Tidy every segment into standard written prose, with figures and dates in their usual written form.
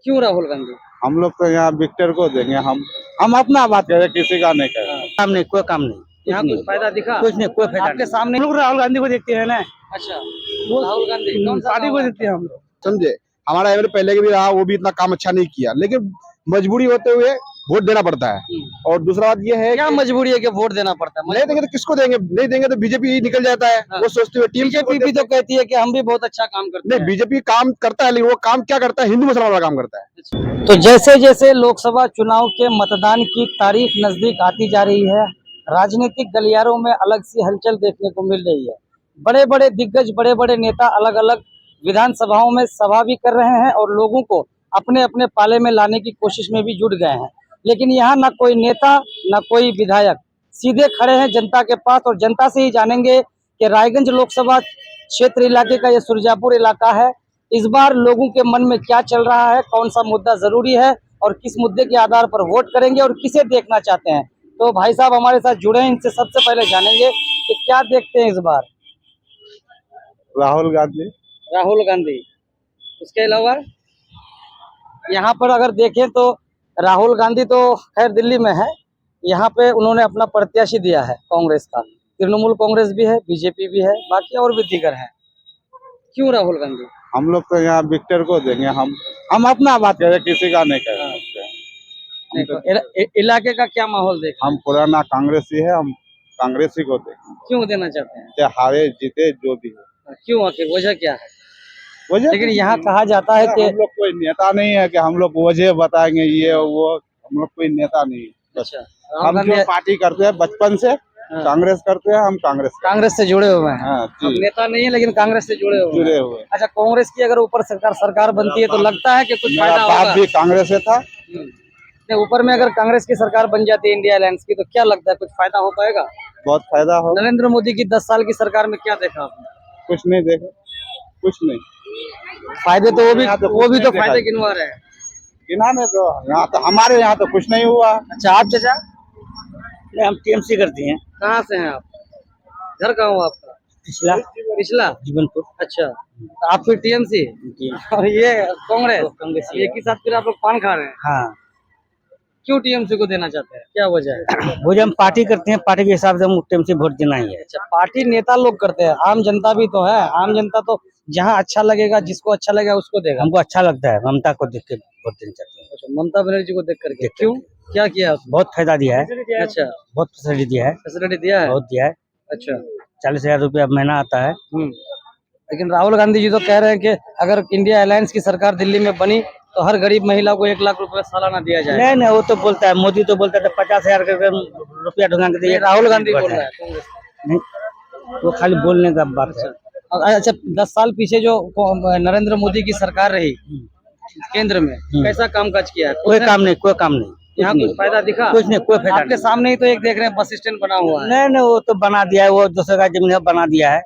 क्यों राहुल गांधी? हम लोग तो यहाँ विक्टर को देंगे। हम अपना बात करें, किसी का नहीं करें। काम नहीं, कोई काम नहीं, यहाँ कुछ फायदा दिखा? कुछ नहीं, कोई फायदा आपके सामने। हम लोग राहुल गांधी को देखते हैं ना, अच्छा, वो राहुल गांधी कौन सा पार्टी गाँव को है? देखते हैं हम लोग। समझे। हमारा एमएलए पहले के भी रहा, वो भी इतना काम अच्छा नहीं किया, लेकिन मजबूरी होते हुए वोट देना पड़ता है। और दूसरा बात ये है क्या मजबूरी है कि वोट देना पड़ता है? नहीं देंगे तो किसको देंगे, नहीं देंगे तो बीजेपी निकल जाता है। हाँ। वो सोचते हुए टीम बीजेपी भी तो कहती है कि हम भी बहुत अच्छा काम करते नहीं, हैं। बीजेपी काम करता है, लेकिन वो काम क्या करता है, हिंदू मुसलमान वाला काम करता है। तो जैसे जैसे लोकसभा चुनाव के मतदान की तारीख नजदीक आती जा रही है, राजनीतिक गलियारों में अलग सी हलचल देखने को मिल रही है। बड़े बड़े दिग्गज, बड़े बड़े नेता अलग अलग विधानसभाओं में सभा भी कर रहे हैं और लोगों को अपने अपने पाले में लाने की कोशिश में भी जुट गए हैं। लेकिन यहाँ न कोई नेता न कोई विधायक, सीधे खड़े हैं जनता के पास और जनता से ही जानेंगे कि रायगंज लोकसभा क्षेत्र इलाके का ये सुरजापुर इलाका है। इस बार लोगों के मन में क्या चल रहा है, कौन सा मुद्दा जरूरी है और किस मुद्दे के आधार पर वोट करेंगे और किसे देखना चाहते हैं। तो भाई साहब हमारे साथ जुड़े हैं, इनसे सबसे पहले जानेंगे कि क्या देखते हैं इस बार। राहुल गांधी। राहुल गांधी, उसके अलावा यहाँ पर अगर देखें तो राहुल गांधी तो खैर दिल्ली में है, यहाँ पे उन्होंने अपना प्रत्याशी दिया है कांग्रेस का। तृणमूल कांग्रेस भी है, बीजेपी भी है, बाकी और भी दीगर है। क्यों राहुल गांधी? हम लोग तो यहाँ विक्टर को देंगे। हम अपना बात करें, किसी का नहीं करें। इलाके का क्या माहौल देख? हम पुराना कांग्रेसी है, हम कांग्रेसी को देंगे। क्यों देना चाहते हैं? चाहे हारे जीते जो भी हो। क्यों, आखिर वजह क्या है? वजह लेकिन यहाँ कहा जाता है कि हम लोग कोई नेता नहीं है कि हम लोग वजह बताएंगे ये वो। हम लोग कोई नेता नहीं है। अच्छा, हम जो पार्टी करते हैं बचपन से, कांग्रेस करते हैं, हम कांग्रेस से जुड़े हुए हैं। हाँ हम जी, नेता नहीं है लेकिन कांग्रेस से जुड़े हुए हैं। हुए। अच्छा, कांग्रेस की अगर ऊपर सरकार बनती है तो लगता है कि कुछ मेरा फायदा बाप होगा? भी कांग्रेस से था। नहीं, ऊपर में अगर कांग्रेस की सरकार बन जाती है इंडिया अलायंस की, तो क्या लगता है कुछ फायदा हो पाएगा? बहुत फायदा हो। नरेंद्र मोदी की 10 साल की सरकार में क्या देखा आपने? कुछ नहीं देखा, कुछ नहीं। फायदे तो वो भी तो देखा। फायदे गिनवा रहे हैं। इन्होंने तो यहाँ तो हमारे यहाँ तो कुछ नहीं हुआ। अच्छा, आप चाचा हम टीएमसी करते हैं। कहाँ से हैं आप? घर कहाँ हो आपका? पिछला जीवनपुर। अच्छा, तो आप फिर टीएमसी और ये कांग्रेस, एक ही साथ फिर आप लोग पान खा रहे हैं। हाँ, क्यों टीएमसी को देना चाहते हैं, क्या वजह है? वो जब हम पार्टी करते हैं, पार्टी के हिसाब से हम टीएमसी वोट देना ही है। अच्छा, पार्टी नेता लोग करते हैं, आम जनता भी तो है। आम जनता तो जहाँ अच्छा लगेगा, जिसको अच्छा लगेगा उसको देगा। हमको अच्छा लगता है, ममता को देख के वोट देना चाहते हैं। अच्छा, ममता बनर्जी को देख करके क्यों, क्या किया उसने? बहुत फायदा दिया है। अच्छा, बहुत फैसिलिटी दिया है, फैसिलिटी दिया है। बहुत दिया है। अच्छा, 40,000 रुपया महीना आता है। लेकिन राहुल गांधी जी तो कह रहे हैं कि अगर इंडिया अलायंस की सरकार दिल्ली में बनी तो हर गरीब महिला को 1 लाख रुपए सालाना दिया जाए। नहीं नहीं, वो तो बोलता है, मोदी तो बोलता है 50,000 रुपया ढूंढा के दिए। राहुल गांधी बोल रहा है कांग्रेस। नहीं, वो खाली बोलने का बात है। अच्छा, 10 साल पीछे जो नरेंद्र मोदी की सरकार रही केंद्र में, कैसा कामकाज किया है? कोई काम नहीं, कोई काम नहीं। यहाँ कुछ फायदा दिखा? कुछ नहीं, कोई फायदा आपके सामने ही तो एक देख रहे हैं, बस स्टैंड बना हुआ है। नहीं नहीं, वो तो बना दिया है, वो दूसरे का जमीन बना दिया है।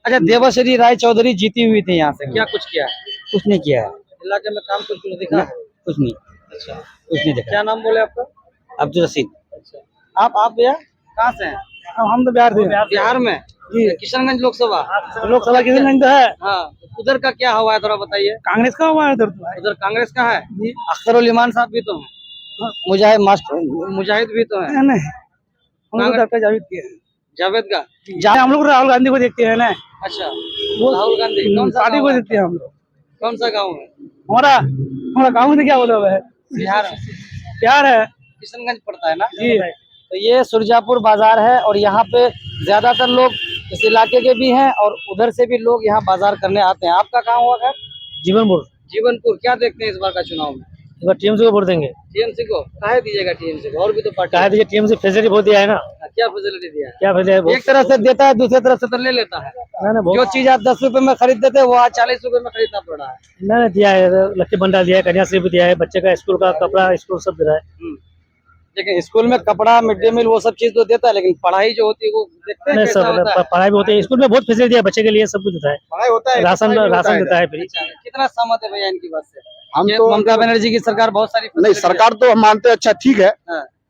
अच्छा, देवाश्री राय चौधरी जीती हुई थी यहाँ से, क्या कुछ किया है? कुछ नहीं किया है, इलाके में काम कुछ दिखा है? कुछ नहीं, अच्छा, कुछ नहीं देखा। क्या नाम बोले आपका? अब्दुल रशीद। अच्छा, आप भैया कहाँ से हैं? हम तो बिहार बिहार में किशनगंज लोकसभा किशनगंज तो है। हाँ, उधर का क्या हवा है थोड़ा बताइए। कांग्रेस का हुआ है उधर। उधर कांग्रेस का है, अख्तरुल इमान साहब भी तो हैं, मुजाहिद भी तो है। नहीं, हम लोग जावेद का हम लोग राहुल गांधी को देखते हैं ना। अच्छा, वो राहुल गांधी कौन सा पार्टी गाँव को है? देखते हैं हम लोग। कौन सा गाँव है? हमारा गाँव में क्या बोला हुआ है, बिहार प्यार है किशनगंज पड़ता है ना जी। तो ये सुरजापुर बाजार है और यहाँ पे ज्यादातर लोग इस इलाके के भी हैं और उधर से भी लोग यहाँ बाजार करने आते हैं। आपका कहाँ हुआ घर? जीवनपुर। जीवनपुर। क्या देखते हैं इस बार का चुनाव में? टीएमसी को वोट देंगे। टीएमसी को काहे दीजिएगा? टीएमसी को और भी तो पार्टी कहा टीएमसी फैसिलिटी बहुत दिया है ना। क्या फैसिलिटी दिया है? क्या फैसिलिटी? एक तरफ से देता है, दूसरी तरफ से तो ले लेता है। जो चीज आप 10 रुपए में खरीदते थे वो आज 40 रुपए में खरीदना पड़ रहा है। नहीं दिया है, लक्ष्मी भंडार दिया है, कन्याश्री भी दिया है, बच्चे का स्कूल का कपड़ा स्कूल सब दिया है। लेकिन स्कूल में कपड़ा, मिड डे मील वो सब चीज तो देता है, लेकिन पढ़ाई जो होती है वो देखते हैं कैसा होता है? पढ़ाई भी होती है, स्कूल में बहुत फैसिलिटी है, बच्चे के लिए सब कुछ देता है, पढ़ाई होता है, राशन देता है फ्री। अच्छा, कितना सहमत है भैया इनकी बात से? हम ये तो ममता बनर्जी की सरकार बहुत सारी नहीं, सरकार तो हम मानते हैं अच्छा ठीक है,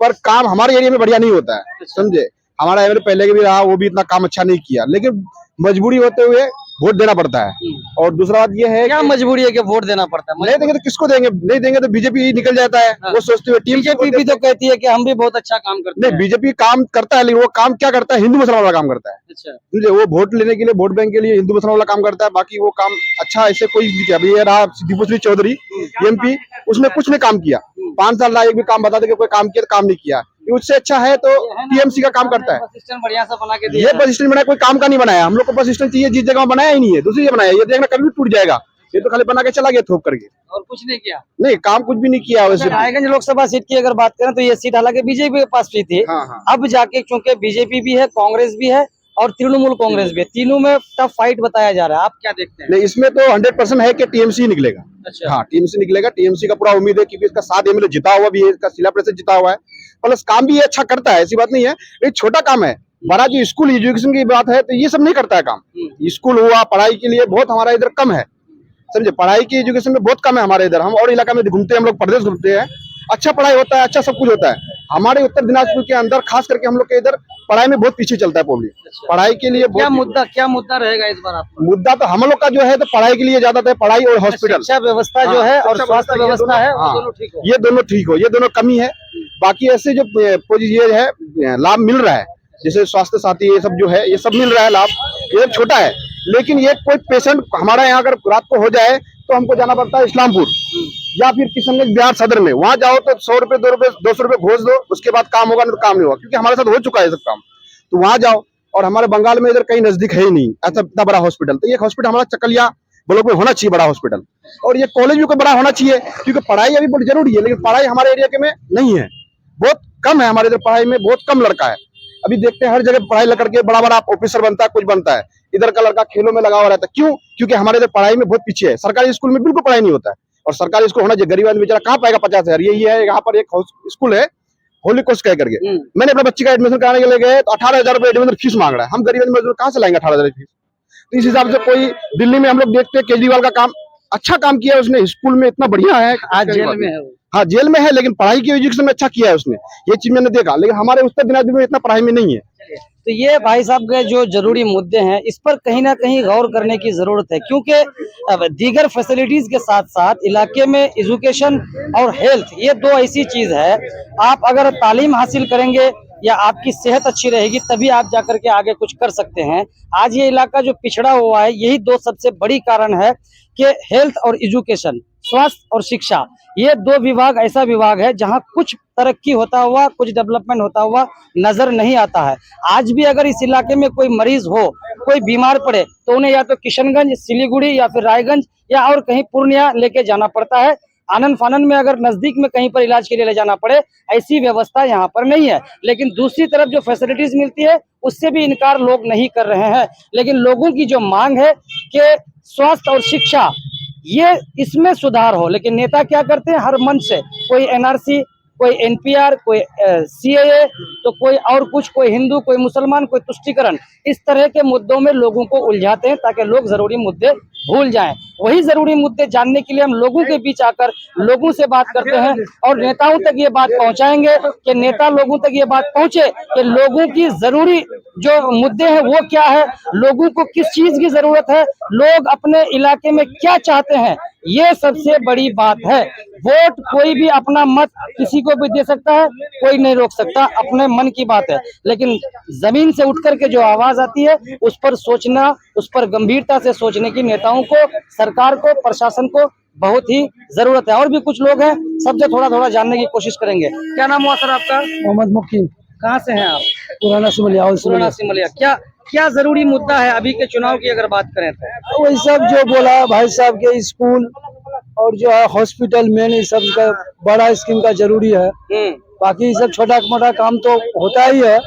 पर काम हमारे एरिया में बढ़िया नहीं होता है। समझे, हमारा एमएलए पहले के भी रहा, वो भी इतना काम अच्छा नहीं किया, लेकिन मजबूरी होते हुए वोट देना पड़ता है। और दूसरा बात ये है क्या मजबूरी है कि वोट देना पड़ता है? नहीं देंगे तो किसको देंगे, नहीं देंगे तो बीजेपी निकल जाता है। वो सोचते हुए टीम बीजेपी भी तो कहती है कि हम भी बहुत अच्छा काम करते नहीं, हैं। बीजेपी काम करता है लेकिन वो काम क्या करता है, हिंदू मुसलमान वाला काम करता है। अच्छा, समझे, वो वोट लेने के लिए, वोट बैंक के लिए हिंदू मुसलमान वाला काम करता है। बाकी वो काम अच्छा ऐसे कोई नहीं किया। अभी ये रहा दीपूश्री चौधरी एमपी, उसने कुछ नहीं काम किया। 5 साल रहा, एक भी काम बता दे कि कोई काम किया तो काम नहीं किया। उससे अच्छा है तो टीएमसी का काम करता है। बस स्टैंड बढ़िया सा बना के ये दिया है। बस स्टैंड बनाया, कोई काम का नहीं बनाया। हम लोग को बस स्टैंड चाहिए, जिस जगह बनाया ही नहीं है, दूसरी जगह बनाया। ये देखना कभी भी टूट जाएगा। ये तो खाली बना के चला गया थोप करके, और कुछ नहीं किया। नहीं काम कुछ भी नहीं किया वैसे। रायगंज लोकसभा सीट की अगर बात करें तो ये सीट हालांकि बीजेपी के पास भी थी। हाँ, हाँ। अब जाके क्योंकि बीजेपी भी है, कांग्रेस भी है और तृणमूल कांग्रेस भी है, तीनों में टफ फाइट बताया जा रहा है। आप क्या देखते हैं? नहीं, इसमें तो 100% है कि टीएमसी निकलेगा। अच्छा। हाँ, टीएमसी निकलेगा। टीएमसी का पूरा उम्मीद है क्योंकि इसका 7 एमएलए जिता हुआ भी है, इसका जिला परिषद जिता हुआ है, प्लस काम भी ये अच्छा करता है, ऐसी बात नहीं है। ये छोटा काम है। बड़ा जो स्कूल एजुकेशन की बात है तो ये सब नहीं करता है काम। स्कूल हुआ, पढ़ाई के लिए बहुत हमारा इधर कम है, समझे, पढ़ाई की एजुकेशन में बहुत कम है हमारे इधर। हम और इलाका में घूमते हैं, हम लोग प्रदेश घूमते हैं, अच्छा पढ़ाई होता है, अच्छा सब कुछ होता है। हमारे उत्तर दिनाजपुर के अंदर खास करके हम लोग के इधर पढ़ाई में बहुत पीछे चलता है पब्लिक। पढ़ाई के लिए क्या बहुत क्या मुद्दा रहेगा इस बार आपका? मुद्दा तो हम लोग का जो है तो पढ़ाई के लिए ज्यादातर पढ़ाई और हॉस्पिटल, शिक्षा व्यवस्था जो है और स्वास्थ्य व्यवस्था है, वो हाँ, दोनों ठीक हो। ये दोनों ठीक हो, ये दोनों कमी है। बाकी ऐसे जो ये है लाभ मिल रहा है, जैसे स्वास्थ्य साथी ये सब जो है, ये सब मिल रहा है लाभ, ये छोटा है। लेकिन ये कोई पेशेंट हमारा यहाँ अगर रात को हो जाए तो हमको जाना पड़ता है इस्लामपुर या फिर किशनगंज बिहार सदर में। वहां जाओ तो 100 रुपए 200 रुपए घोष दो, उसके बाद काम होगा, नहीं तो काम नहीं होगा, क्योंकि हमारे साथ हो चुका है सब काम। तो वहां जाओ, और हमारे बंगाल में इधर कहीं नजदीक है ही नहीं ऐसा इतना बड़ा हॉस्पिटल। तो ये हॉस्पिटल हमारा चकलिया ब्लॉक में होना चाहिए, बड़ा हॉस्पिटल। और ये कॉलेज भी कोई बड़ा होना चाहिए, क्योंकि पढ़ाई अभी बहुत जरूरी है, लेकिन पढ़ाई हमारे एरिया के में नहीं है, बहुत कम है। हमारे इधर पढ़ाई में बहुत कम लड़का है। अभी देखते हैं हर जगह पढ़ाई करके बड़ा बड़ा ऑफिसर बनता है, कुछ बनता है। इधर का लड़का खेलों में लगा हुआ रहता है। क्यों? क्योंकि हमारे इधर पढ़ाई में बहुत पीछे है। सरकारी स्कूल में बिल्कुल पढ़ाई नहीं होता है, और सरकारी स्कूल होना चाहिए। गरीब आदमी बेचारा कहाँ पाएगा 50,000? यही है, यहाँ पर एक स्कूल है होली कोस्ट कह करके, मैंने अपने बच्चे का एडमिशन कराने के लिए गए तो 18,000 रुपए एडमिशन फीस मांग रहा है। हम गरीब आदमी कहाँ से लाएंगे 18,000 फीस? तो इस हिसाब से कोई दिल्ली में हम लोग देखते हैं केजरीवाल का काम अच्छा काम किया उसने, स्कूल में इतना बढ़िया है। आज जेल में है वो। हाँ, जेल में है, लेकिन पढ़ाई की एजुकेशन में अच्छा किया है उसने, ये चीज मैंने देखा। लेकिन हमारे उत्तर दिनाजपुर में इतना पढ़ाई में नहीं है। तो ये भाई साहब के जो जरूरी मुद्दे हैं, इस पर कहीं ना कहीं गौर करने की जरूरत है, क्योंकि अब दीगर फैसिलिटीज के साथ साथ इलाके में एजुकेशन और हेल्थ, ये दो ऐसी चीज है। आप अगर तालीम हासिल करेंगे या आपकी सेहत अच्छी रहेगी, तभी आप जाकर के आगे कुछ कर सकते हैं। आज ये इलाका जो पिछड़ा हुआ है, यही दो सबसे बड़ी कारण है कि हेल्थ और एजुकेशन, स्वास्थ्य और शिक्षा, ये दो विभाग ऐसा विभाग है जहां कुछ तरक्की होता हुआ, कुछ डेवलपमेंट होता हुआ नजर नहीं आता है। आज भी अगर इस इलाके में कोई मरीज हो, कोई बीमार पड़े, तो उन्हें या तो किशनगंज, सिलीगुड़ी या फिर रायगंज या और कहीं पूर्णिया लेके जाना पड़ता है। आनंद फानन में अगर नजदीक में कहीं पर इलाज के लिए ले जाना पड़े, ऐसी व्यवस्था यहाँ पर नहीं है। लेकिन दूसरी तरफ जो फैसिलिटीज मिलती है, उससे भी इनकार लोग नहीं कर रहे हैं। लेकिन लोगों की जो मांग है कि स्वास्थ्य और शिक्षा, ये इसमें सुधार हो, लेकिन नेता क्या करते हैं, हर मंच से कोई एनआरसी, कोई एनपीआर, कोई सीएए, तो कोई और कुछ, कोई हिंदू, कोई मुसलमान, कोई तुष्टीकरण, इस तरह के मुद्दों में लोगों को उलझाते हैं ताकि लोग जरूरी मुद्दे भूल जाएं। वही जरूरी मुद्दे जानने के लिए हम लोगों के बीच आकर लोगों से बात करते हैं और नेताओं तक ये बात पहुंचाएंगे कि नेता लोगों तक ये बात पहुंचे कि लोगों की जरूरी जो मुद्दे हैं वो क्या है, लोगों को किस चीज की जरूरत है, लोग अपने इलाके में क्या चाहते हैं, ये सबसे बड़ी बात है। वोट कोई भी अपना मत किसी को भी दे सकता है, कोई नहीं रोक सकता, अपने मन की बात है। लेकिन जमीन से उठ करके जो आवाज आती है, उस पर सोचना, उस पर गंभीरता से सोचने की नेताओं को, सरकार को, प्रशासन को बहुत ही जरूरत है। और भी कुछ लोग हैं, सबसे थोड़ा थोड़ा जानने की कोशिश करेंगे। क्या नाम हुआ सर आपका? मोहम्मद मुक्की, कहाँ से हैं आप? पुराना सिमलिया। पुराना सिमलिया। क्या जरूरी मुद्दा है अभी के चुनाव की अगर बात करें तो? वही सब जो बोला भाई साहब के, स्कूल और जो है हॉस्पिटल, मेन ये सब का बड़ा स्कीम का जरूरी है। बाकी सब छोटा मोटा काम तो होता ही है,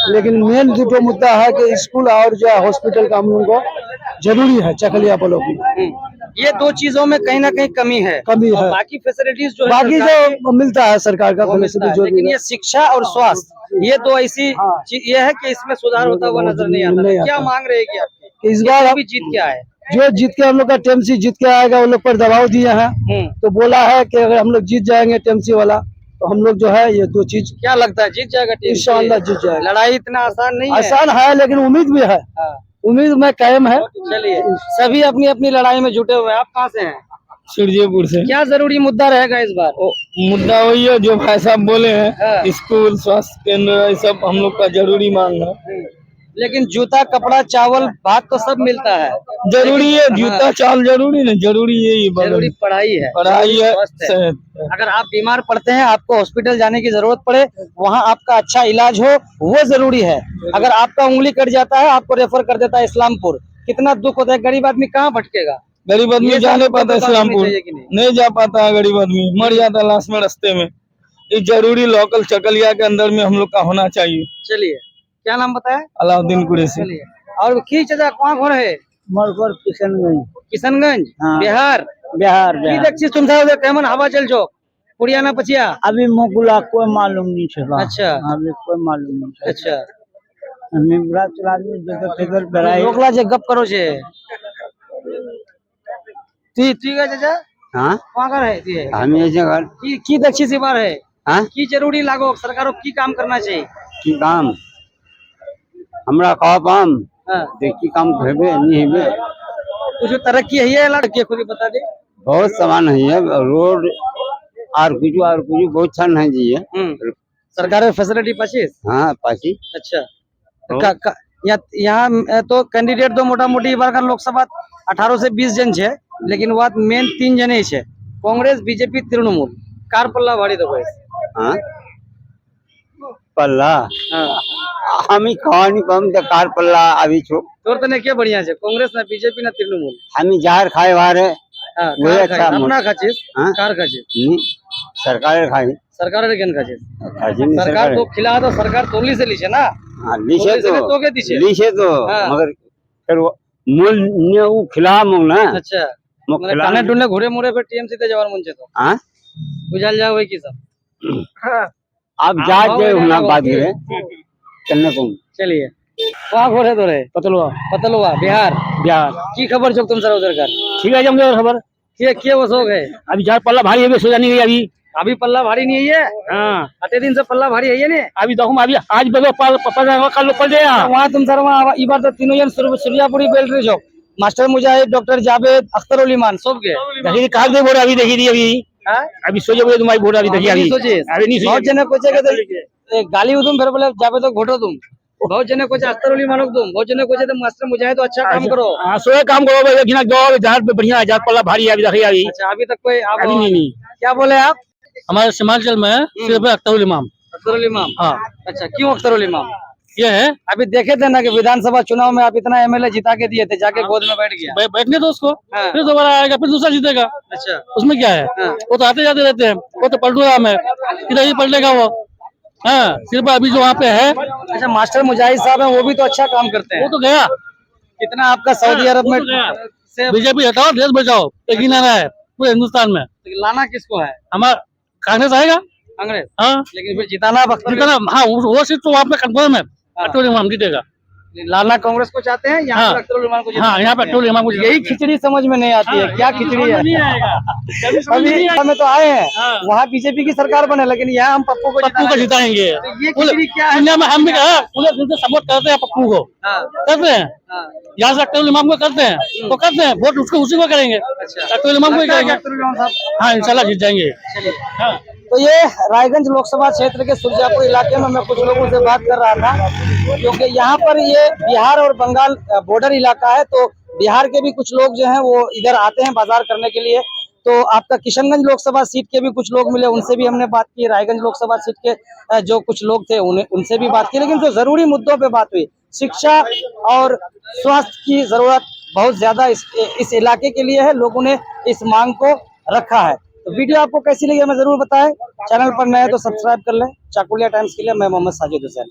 लेकिन मेन जो मुद्दा है कि स्कूल और जो है हॉस्पिटल का हम लोगों को जरूरी है चकलिया ब्लॉक में। ये दो चीजों में कहीं ना कहीं कमी है। और बाकी फैसिलिटीज जो है, बाकी जो मिलता है सरकार का, लेकिन ये शिक्षा और स्वास्थ्य, ये दो ऐसी चीज ये है कि इसमें सुधार होता हुआ नजर नहीं आता। क्या मांग रहेगी आपकी इस बार? अभी जीत क्या है? जो जीत के हम लोग का टीएमसी जीत के आएगा, वो लोग पर दबाव दिए हैं, तो बोला है कि अगर हम लोग जीत जाएंगे टीएमसी वाला, तो हम लोग जो है ये दो चीज, क्या लगता है जीत जाएगा? इंशाअल्लाह जीत जाएगा। लड़ाई इतना आसान नहीं है। आसान है, लेकिन उम्मीद भी है। उम्मीद में कायम है। चलिए, सभी अपनी अपनी लड़ाई में जुटे हुए हैं। आप कहाँ से हैं? सूर्यपुर से। क्या जरूरी मुद्दा रहेगा इस बार? मुद्दा वही है जो भाई साहब बोले हैं, हाँ। स्कूल, स्वास्थ्य केंद्र, ये सब हम लोग का जरूरी मांग है। लेकिन जूता, कपड़ा, चावल, भात तो सब मिलता है। जरूरी है, जूता चावल जरूरी नहीं, जरूरी यही जरूरी पढ़ाई है, पढ़ाई है, स्वास्थ्य है। सेहत है। अगर आप बीमार पड़ते हैं, आपको हॉस्पिटल जाने की जरूरत पड़े, वहाँ आपका अच्छा इलाज हो, वो जरूरी है। अगर आपका उंगली कट जाता है, आपको रेफर कर देता है इस्लामपुर, कितना दुख होता है। गरीब आदमी कहाँ भटकेगा? गरीब आदमी जा नहीं पाता इस्लामपुर, नहीं? नहीं जा पाता है गरीब आदमी, मर जाता है लास्ट में रास्ते में। ये जरूरी लोकल चकलिया के अंदर में हम लोग का होना चाहिए। चलिए, क्या नाम बताया? अलाउद्दीन कुरैशी। चलिए, और की चाचा कहाँ घर है? मरकर किशनगंज। किशनगंज, हाँ। बिहार। बिहार की देखी तुम उधर केमन हवा चल जो पुड़ियाना पचिया? अभी मोकुला कोई मालूम नहीं है। अच्छा। अभी कोई मालूम नहीं है। अच्छा, हमें बुरा चला दी लोकला जे गप करो छे। ठीक है चाचा, हाँ, कहाँ घर है? ती है हम ये जगह की दक्षी सी बार है। हाँ की जरूरी लागो सरकारों की काम करना चाहिए। की काम हमरा कहब हम हाँ। देखी काम हेबे नहीं हेबे। कुछ तरक्की है ये लड़के खुद ही बता दे। बहुत सामान है, रोड और कुछ बहुत छन है जी है। सरकार फैसिलिटी पचीस। हाँ पासी। अच्छा, यहाँ तो कैंडिडेट तो मोटा मोटी बार लोकसभा 18 से 20 जन है, लेकिन बात मेन 3 जने है, कांग्रेस, बीजेपी, तृणमूल। कार पल्ला भारी तो हाँ पल्ला हाँ। हमी खानी कम तो कार पल्ला अभी छो तोर तने क्या बढ़िया है, कांग्रेस ना बीजेपी ना तृणमूल? हमी जार खाए वार है। हाँ, वही कार अच्छा खाए, अपना खाचिस। हाँ? कार खाचिस, नहीं सरकार खाई सरकार रे केन खाचिस? खाजी नहीं सरकार तो खिला तो सरकार तोली से लीछे ना। हाँ लीशे तो के दीछे। लीशे तो हाँ। मगर फिर वो मूल ने वो खिला मुंग ना। अच्छा, मुंग मतलब खिला टाने टूने घुरे मुरे पे टीएमसी ते जवान मुंचे तो हाँ बुझाल जाओ वही की सब। अब जा हाँ, जे हाँ, ना हाँ, बात करे चलने को। चलिए, वहाँ घोरे तो रहे पतलुआ बिहार। की खबर जो तुम सर उधर कर? ठीक है जम खबर क्या वो शौक है? अभी जार पल्ला भारी है, सो जानी गई अभी पल्ला भारी नहीं है। हाँ अते दिन से पल्ला भारी है ये नहीं। अभी देखो अभी आज बगो कल पड़ गया वहाँ तुम सर वहाँ इस बार तो तीनों जन सूर्यापुरी बेल रहे हो, मास्टर मुजाहिद, डॉक्टर जावेद, अख्तर उल ईमान सब के देखी कहा दे बोरा अभी देखी दी अभी सोचे बोले तुम्हारी बोरा अभी देखी अभी सोचे बहुत जने कोचे गाली तुम फिर बोले जावेद तो घोटो तुम, बहुत जने कोचे अख्तर उल ईमान तुम, बहुत जने कोचे मास्टर मुजाहिद तो अच्छा काम करो। हाँ सोए काम करो भाई, जाओ जहाँ पे बढ़िया जहाँ पल्ला भारी है अभी देखिए अभी। अच्छा, अभी तक कोई अभी नहीं। क्या बोले आप? हमारे सीमांचल में सिर्फ अख्तर उल इमाम। अख्तर उल इमाम? हाँ। अच्छा, क्यों अख्तर उल इमाम? ये है अभी देखे थे ना कि विधानसभा चुनाव में आप इतना एमएलए जिता के दिए थे, जाके गोद में बैठ गया। बैठने तो उसको हाँ। फिर दोबारा आएगा, फिर दूसरा जीतेगा। अच्छा, उसमें क्या है? हाँ। वो तो आते जाते रहते हैं, वो तो पलटू राम है, इधर ही पलटेगा वो। हाँ सिर्फ अभी जो वहाँ पे है। अच्छा, मास्टर मुजाहिद साहब हैं, वो भी तो अच्छा काम करते हैं। वो तो गया। कितना आपका सऊदी अरब में से बीजेपी हटाओ देश बचाओ एक ही नारा है पूरे हिंदुस्तान में। लाना किसको है? हमारा कांग्रेस आएगा। कांग्रेस? हाँ लेकिन फिर जिताना जितना हाँ वो सीट तो वहाँ पे कंफर्म है, अख्तर उल इमाम जीतेगा। लाना कांग्रेस को चाहते हैं, यहाँ हाँ। पर अख्तर उल इमाम को हाँ यहाँ पे अख्तर उल इमाम को यही खिचड़ी समझ में नहीं आती है। क्या खिचड़ी है? नहीं आएगा अभी हमें तो आए हैं, हाँ। वहाँ बीजेपी की सरकार बने, लेकिन यहाँ हम पप्पू को जिताएंगे। तो ये खिचड़ी क्या है? इंडिया में हम भी पूरे दिल से सपोर्ट करते हैं पप्पू को, हाँ, करते हैं। हाँ। यहाँ से अख्तर उल इमाम को करते हैं तो करते हैं, वोट उसको उसी को करेंगे। अच्छा, अख्तर उल इमाम को ही करेंगे। अख्तर उल इमाम साहब? हाँ इंशाल्लाह जीत जाएंगे। हाँ। तो ये रायगंज लोकसभा क्षेत्र के सुरजापुर इलाके में मैं कुछ लोगों से बात कर रहा था, क्योंकि यहाँ पर ये बिहार और बंगाल बॉर्डर इलाका है, तो बिहार के भी कुछ लोग जो हैं वो इधर आते हैं बाजार करने के लिए। तो आपका किशनगंज लोकसभा सीट के भी कुछ लोग मिले, उनसे भी हमने बात की। रायगंज लोकसभा सीट के जो कुछ लोग थे उनसे भी बात की, लेकिन जो जरूरी मुद्दों पे बात हुई, शिक्षा और स्वास्थ्य की जरूरत बहुत ज्यादा इस इलाके के लिए है। लोगों ने इस मांग को रखा है। तो वीडियो आपको कैसी लगी हमें जरूर बताएं। चैनल पर नए तो सब्सक्राइब कर लें। चाकुलिया टाइम्स के लिए मैं मोहम्मद साजिद हुसैन।